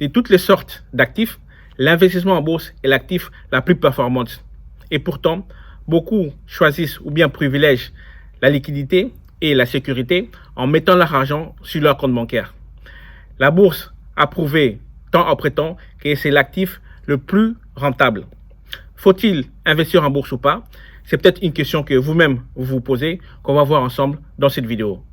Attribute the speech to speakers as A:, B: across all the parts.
A: De toutes les sortes d'actifs, l'investissement en bourse est l'actif la plus performante. Et pourtant, beaucoup choisissent ou bien privilègent la liquidité et la sécurité en mettant leur argent sur leur compte bancaire. La bourse a prouvé, temps après temps, que c'est l'actif le plus rentable. Faut-il investir en bourse ou pas? C'est peut-être une question que vous-même vous posez, qu'on va voir ensemble dans cette vidéo.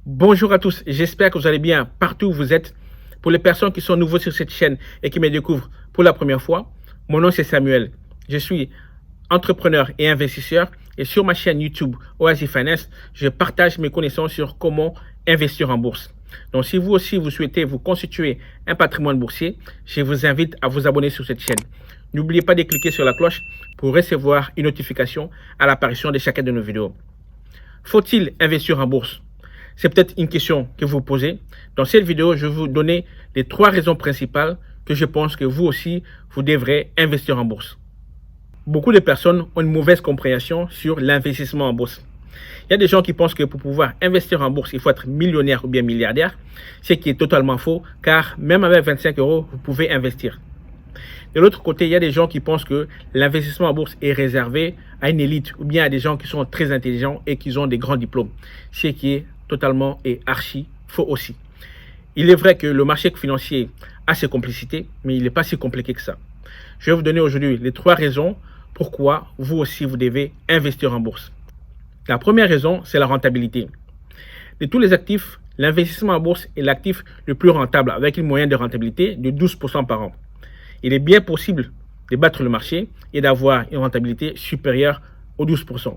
A: Bonjour à tous, j'espère que vous allez bien partout où vous êtes. Pour les personnes qui sont nouveaux sur cette chaîne et qui me découvrent pour la première fois, mon nom c'est Samuel. Je suis entrepreneur et investisseur et sur ma chaîne YouTube Oasis Finance, je partage mes connaissances sur comment investir en bourse. Donc si vous aussi vous souhaitez vous constituer un patrimoine boursier, je vous invite à vous abonner sur cette chaîne. N'oubliez pas de cliquer sur la cloche pour recevoir une notification à l'apparition de chacune de nos vidéos. Faut-il investir en bourse? C'est peut-être une question que vous posez. Dans cette vidéo, je vais vous donner les 3 raisons principales que je pense que vous aussi, vous devrez investir en bourse. Beaucoup de personnes ont une mauvaise compréhension sur l'investissement en bourse. Il y a des gens qui pensent que pour pouvoir investir en bourse, il faut être millionnaire ou bien milliardaire, ce qui est totalement faux, car même avec 25 €, vous pouvez investir. De l'autre côté, il y a des gens qui pensent que l'investissement en bourse est réservé à une élite ou bien à des gens qui sont très intelligents et qui ont des grands diplômes, ce qui est totalement et archi faux aussi. Il est vrai que le marché financier a ses complicités, mais il n'est pas si compliqué que ça. Je vais vous donner aujourd'hui les 3 raisons pourquoi vous aussi vous devez investir en bourse. La première raison, c'est la rentabilité. De tous les actifs, l'investissement en bourse est l'actif le plus rentable avec une moyenne de rentabilité de 12% par an. Il est bien possible de battre le marché et d'avoir une rentabilité supérieure aux 12%.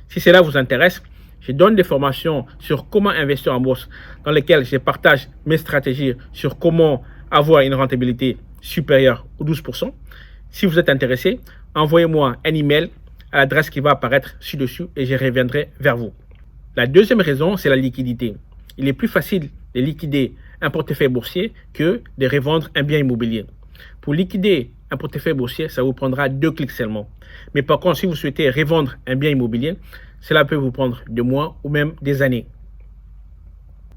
A: Si cela vous intéresse, je donne des formations sur comment investir en bourse dans lesquelles je partage mes stratégies sur comment avoir une rentabilité supérieure aux 12%. Si vous êtes intéressé, envoyez-moi un email à l'adresse qui va apparaître ci-dessus et je reviendrai vers vous. La deuxième raison, c'est la liquidité. Il est plus facile de liquider un portefeuille boursier que de revendre un bien immobilier. Pour liquider un portefeuille boursier, ça vous prendra 2 clics seulement. Mais par contre, si vous souhaitez revendre un bien immobilier, cela peut vous prendre des mois ou même des années.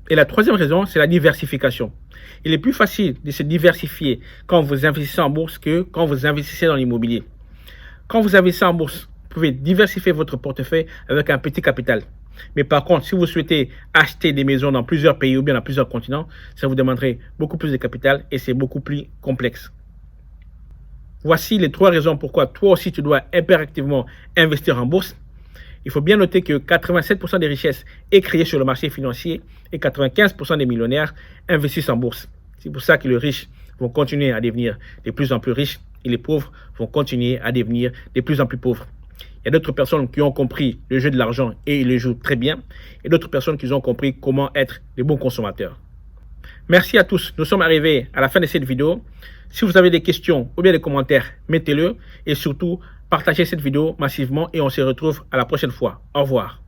A: Et la troisième raison, c'est la diversification. Il est plus facile de se diversifier quand vous investissez en bourse que quand vous investissez dans l'immobilier. Quand vous investissez en bourse, vous pouvez diversifier votre portefeuille avec un petit capital. Mais par contre, si vous souhaitez acheter des maisons dans plusieurs pays ou bien dans plusieurs continents, ça vous demanderait beaucoup plus de capital et c'est beaucoup plus complexe. Voici les 3 raisons pourquoi toi aussi tu dois impérativement investir en bourse. Il faut bien noter que 87% des richesses est créée sur le marché financier et 95% des millionnaires investissent en bourse. C'est pour ça que les riches vont continuer à devenir de plus en plus riches et les pauvres vont continuer à devenir de plus en plus pauvres. Il y a d'autres personnes qui ont compris le jeu de l'argent et ils le jouent très bien et d'autres personnes qui ont compris comment être des bons consommateurs. Merci à tous. Nous sommes arrivés à la fin de cette vidéo. Si vous avez des questions ou bien des commentaires, mettez-le et surtout, partagez cette vidéo massivement et on se retrouve à la prochaine fois. Au revoir.